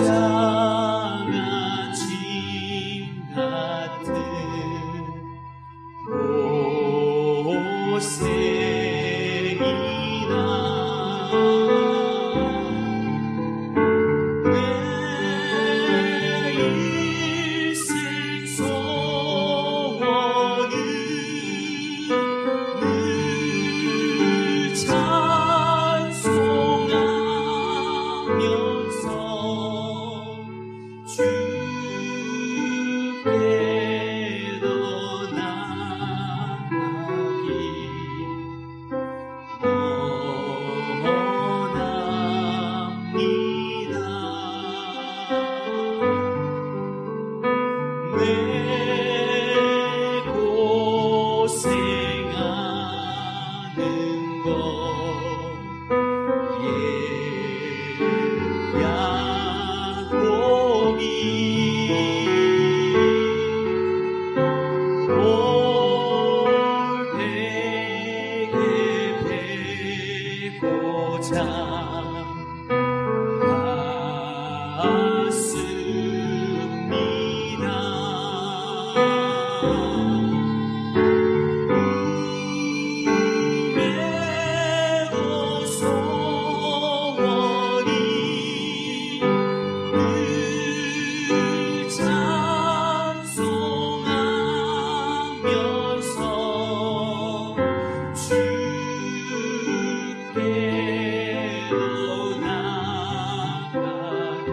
십자가 짐 같은 고생이나 내 일생 소원은 늘 찬송하면서 주께로 나아가기 원합니다. 내 고생하는 것 야곱이 올백에 베고자 그래도 소원이 늘 찬송하면서 주께로 나아가기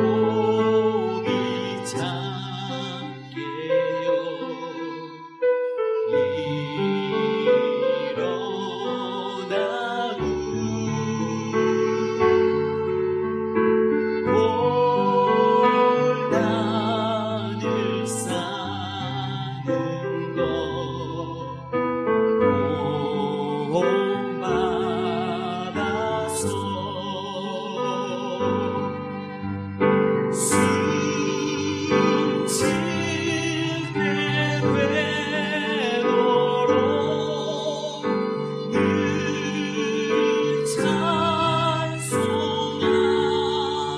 야곱이 참게요 일어나고 골단을 싸는 것 본받아서 숨질 때 외로로 늘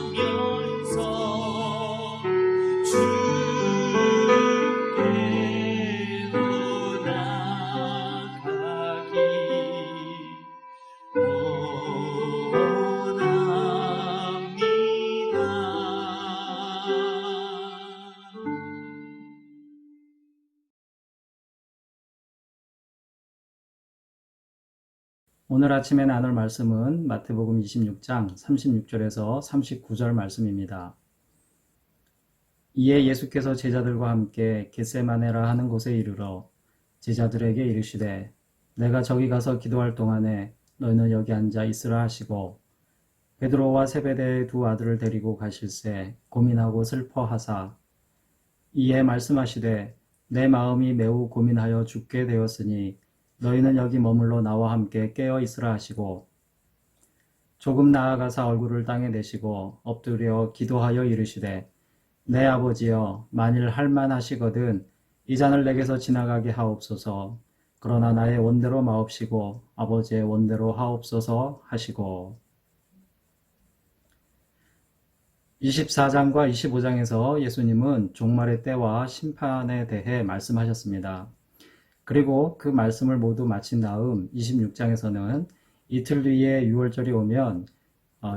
찬송하면서 주께로 나아가기 원합니다. 오늘 아침에 나눌 말씀은 마태복음 26장 36절에서 39절 말씀입니다. 이에 예수께서 제자들과 함께 겟세마네라 하는 곳에 이르러 제자들에게 이르시되 내가 저기 가서 기도할 동안에 너희는 여기 앉아 있으라 하시고 베드로와 세베대의 두 아들을 데리고 가실새 고민하고 슬퍼하사 이에 말씀하시되 내 마음이 매우 고민하여 죽게 되었으니 너희는 여기 머물러 나와 함께 깨어 있으라 하시고 조금 나아가사 얼굴을 땅에 내시고 엎드려 기도하여 이르시되 내 아버지여, 만일 할만하시거든 이 잔을 내게서 지나가게 하옵소서. 그러나 나의 원대로 마옵시고 아버지의 원대로 하옵소서 하시고. 24장과 25장에서 예수님은 종말의 때와 심판에 대해 말씀하셨습니다. 그리고 그 말씀을 모두 마친 다음 26장에서는 이틀 뒤에 6월절이 오면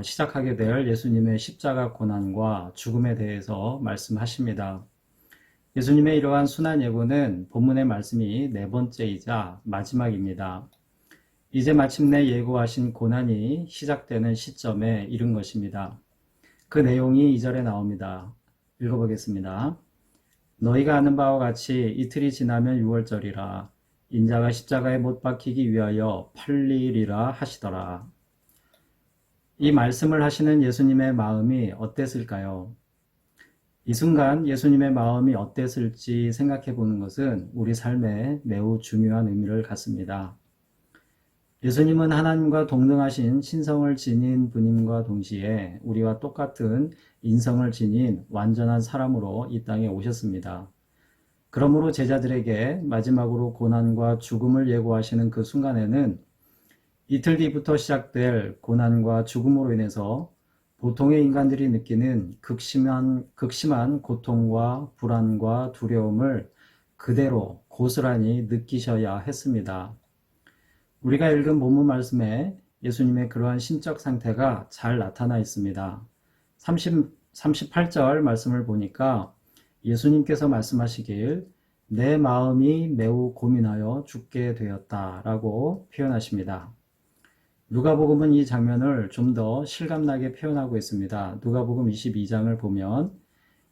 시작하게 될 예수님의 십자가 고난과 죽음에 대해서 말씀하십니다. 예수님의 이러한 순환 예고는 본문의 말씀이 네 번째이자 마지막입니다. 이제 마침내 예고하신 고난이 시작되는 시점에 이른 것입니다. 그 내용이 2절에 나옵니다. 읽어보겠습니다. 너희가 아는 바와 같이 이틀이 지나면 6월절이라 인자가 십자가에 못 박히기 위하여 팔리리라 하시더라. 이 말씀을 하시는 예수님의 마음이 어땠을까요? 이 순간 예수님의 마음이 어땠을지 생각해 보는 것은 우리 삶에 매우 중요한 의미를 갖습니다. 예수님은 하나님과 동등하신 신성을 지닌 분임과 동시에 우리와 똑같은 인성을 지닌 완전한 사람으로 이 땅에 오셨습니다. 그러므로 제자들에게 마지막으로 고난과 죽음을 예고하시는 그 순간에는 이틀 뒤부터 시작될 고난과 죽음으로 인해서 보통의 인간들이 느끼는 극심한 고통과 불안과 두려움을 그대로 고스란히 느끼셔야 했습니다. 우리가 읽은 본문 말씀에 예수님의 그러한 신적 상태가 잘 나타나 있습니다. 38절 말씀을 보니까 예수님께서 말씀하시길 내 마음이 매우 고민하여 죽게 되었다라고 표현하십니다. 누가복음은 이 장면을 좀 더 실감나게 표현하고 있습니다. 누가복음 22장을 보면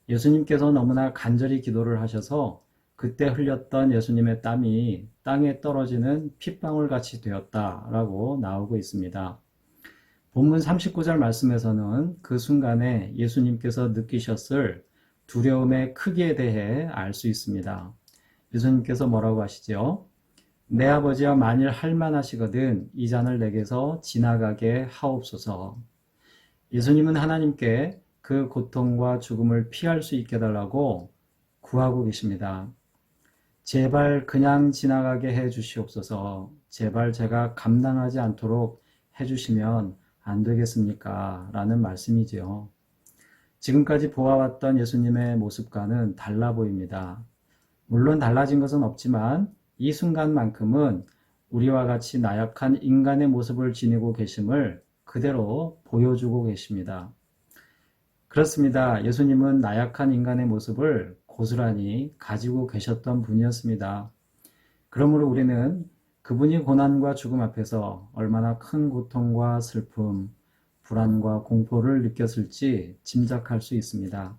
예수님께서 너무나 간절히 기도를 하셔서 그때 흘렸던 예수님의 땀이 땅에 떨어지는 핏방울 같이 되었다라고 나오고 있습니다. 본문 39절 말씀에서는 그 순간에 예수님께서 느끼셨을 두려움의 크기에 대해 알 수 있습니다. 예수님께서 뭐라고 하시죠? 내 아버지여 만일 할만하시거든 이 잔을 내게서 지나가게 하옵소서. 예수님은 하나님께 그 고통과 죽음을 피할 수 있게 해달라고 구하고 계십니다. 제발 그냥 지나가게 해 주시옵소서. 제발 제가 감당하지 않도록 해주시면 안 되겠습니까? 라는 말씀이지요. 지금까지 보아왔던 예수님의 모습과는 달라 보입니다. 물론 달라진 것은 없지만 이 순간만큼은 우리와 같이 나약한 인간의 모습을 지니고 계심을 그대로 보여주고 계십니다. 그렇습니다. 예수님은 나약한 인간의 모습을 고스란히 가지고 계셨던 분이었습니다. 그러므로 우리는 그분이 고난과 죽음 앞에서 얼마나 큰 고통과 슬픔, 불안과 공포를 느꼈을지 짐작할 수 있습니다.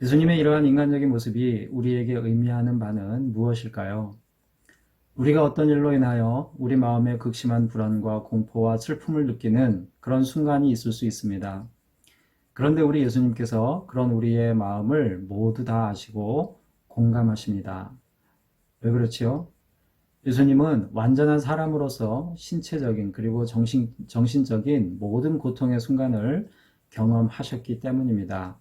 예수님의 이러한 인간적인 모습이 우리에게 의미하는 바는 무엇일까요? 우리가 어떤 일로 인하여 우리 마음에 극심한 불안과 공포와 슬픔을 느끼는 그런 순간이 있을 수 있습니다. 그런데 우리 예수님께서 그런 우리의 마음을 모두 다 아시고 공감하십니다. 왜 그렇지요? 예수님은 완전한 사람으로서 신체적인 그리고 정신적인 모든 고통의 순간을 경험하셨기 때문입니다.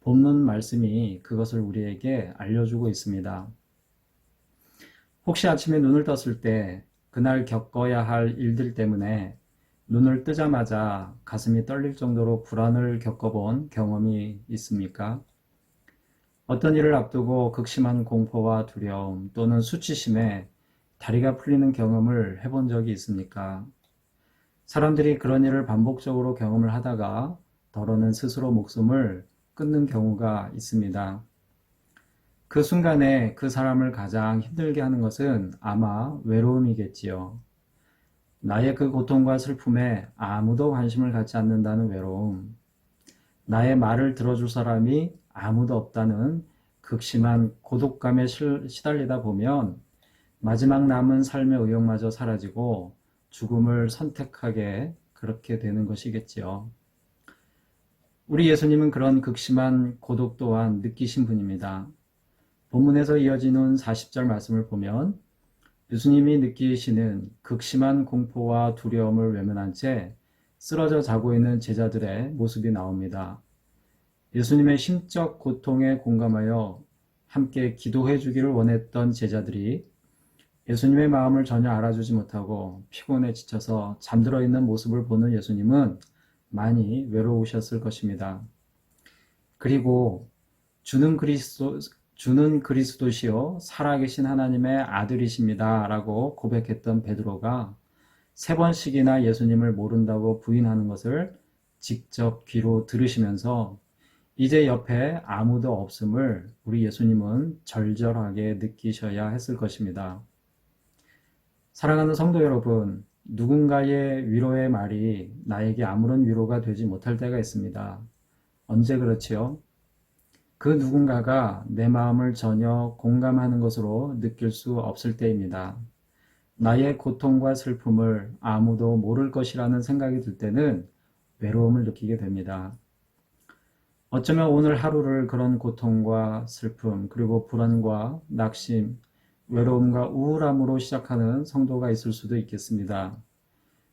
본문 말씀이 그것을 우리에게 알려주고 있습니다. 혹시 아침에 눈을 떴을 때 그날 겪어야 할 일들 때문에 눈을 뜨자마자 가슴이 떨릴 정도로 불안을 겪어본 경험이 있습니까? 어떤 일을 앞두고 극심한 공포와 두려움 또는 수치심에 다리가 풀리는 경험을 해본 적이 있습니까? 사람들이 그런 일을 반복적으로 경험을 하다가 더러는 스스로 목숨을 끊는 경우가 있습니다. 그 순간에 그 사람을 가장 힘들게 하는 것은 아마 외로움이겠지요. 나의 그 고통과 슬픔에 아무도 관심을 갖지 않는다는 외로움, 나의 말을 들어줄 사람이 아무도 없다는 극심한 고독감에 시달리다 보면 마지막 남은 삶의 의욕마저 사라지고 죽음을 선택하게 그렇게 되는 것이겠지요. 우리 예수님은 그런 극심한 고독 또한 느끼신 분입니다. 본문에서 이어지는 40절 말씀을 보면 예수님이 느끼시는 극심한 공포와 두려움을 외면한 채 쓰러져 자고 있는 제자들의 모습이 나옵니다. 예수님의 심적 고통에 공감하여 함께 기도해 주기를 원했던 제자들이 예수님의 마음을 전혀 알아주지 못하고 피곤에 지쳐서 잠들어 있는 모습을 보는 예수님은 많이 외로우셨을 것입니다. 그리고 주는 그리스도시요 살아계신 하나님의 아들이십니다 라고 고백했던 베드로가 3번씩이나 예수님을 모른다고 부인하는 것을 직접 귀로 들으시면서 이제 옆에 아무도 없음을 우리 예수님은 절절하게 느끼셔야 했을 것입니다. 사랑하는 성도 여러분, 누군가의 위로의 말이 나에게 아무런 위로가 되지 못할 때가 있습니다. 언제 그렇지요? 그 누군가가 내 마음을 전혀 공감하는 것으로 느낄 수 없을 때입니다. 나의 고통과 슬픔을 아무도 모를 것이라는 생각이 들 때는 외로움을 느끼게 됩니다. 어쩌면 오늘 하루를 그런 고통과 슬픔, 그리고 불안과 낙심, 외로움과 우울함으로 시작하는 성도가 있을 수도 있겠습니다.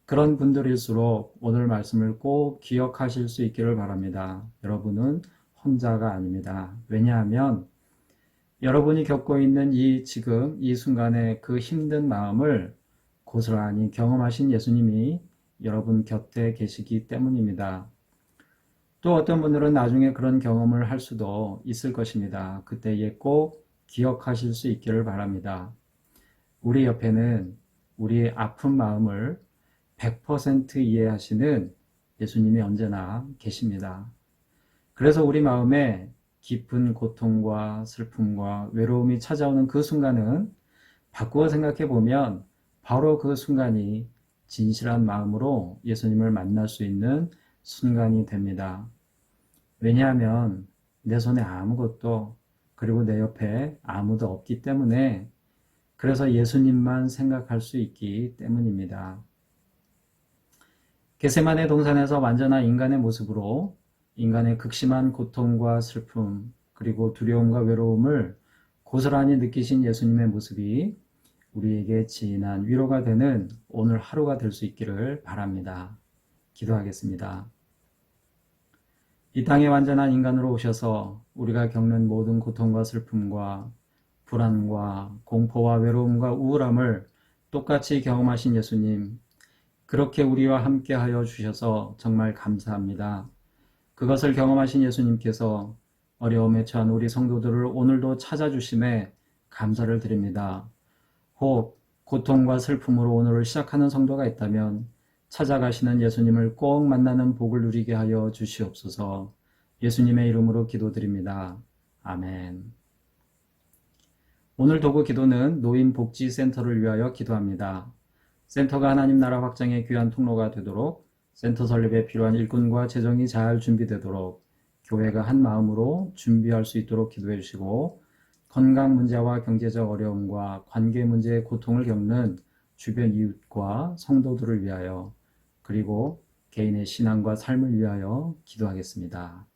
그런 분들일수록 오늘 말씀을 꼭 기억하실 수 있기를 바랍니다. 여러분은 혼자가 아닙니다. 왜냐하면 여러분이 겪고 있는 지금 이 순간의 그 힘든 마음을 고스란히 경험하신 예수님이 여러분 곁에 계시기 때문입니다. 또 어떤 분들은 나중에 그런 경험을 할 수도 있을 것입니다. 그때에 꼭 기억하실 수 있기를 바랍니다. 우리 옆에는 우리의 아픈 마음을 100% 이해하시는 예수님이 언제나 계십니다. 그래서 우리 마음에 깊은 고통과 슬픔과 외로움이 찾아오는 그 순간은 바꾸어 생각해 보면 바로 그 순간이 진실한 마음으로 예수님을 만날 수 있는 순간이 됩니다. 왜냐하면 내 손에 아무것도 그리고 내 옆에 아무도 없기 때문에 그래서 예수님만 생각할 수 있기 때문입니다. 겟세마네 동산에서 완전한 인간의 모습으로 인간의 극심한 고통과 슬픔 그리고 두려움과 외로움을 고스란히 느끼신 예수님의 모습이 우리에게 진한 위로가 되는 오늘 하루가 될 수 있기를 바랍니다. 기도하겠습니다. 이 땅에 완전한 인간으로 오셔서 우리가 겪는 모든 고통과 슬픔과 불안과 공포와 외로움과 우울함을 똑같이 경험하신 예수님, 그렇게 우리와 함께 하여 주셔서 정말 감사합니다. 그것을 경험하신 예수님께서 어려움에 처한 우리 성도들을 오늘도 찾아주심에 감사를 드립니다. 혹 고통과 슬픔으로 오늘을 시작하는 성도가 있다면 찾아가시는 예수님을 꼭 만나는 복을 누리게 하여 주시옵소서. 예수님의 이름으로 기도드립니다. 아멘. 오늘 도구 기도는 노인복지센터를 위하여 기도합니다. 센터가 하나님 나라 확장의 귀한 통로가 되도록 센터 설립에 필요한 일꾼과 재정이 잘 준비되도록 교회가 한 마음으로 준비할 수 있도록 기도해 주시고 건강 문제와 경제적 어려움과 관계 문제의 고통을 겪는 주변 이웃과 성도들을 위하여 그리고 개인의 신앙과 삶을 위하여 기도하겠습니다.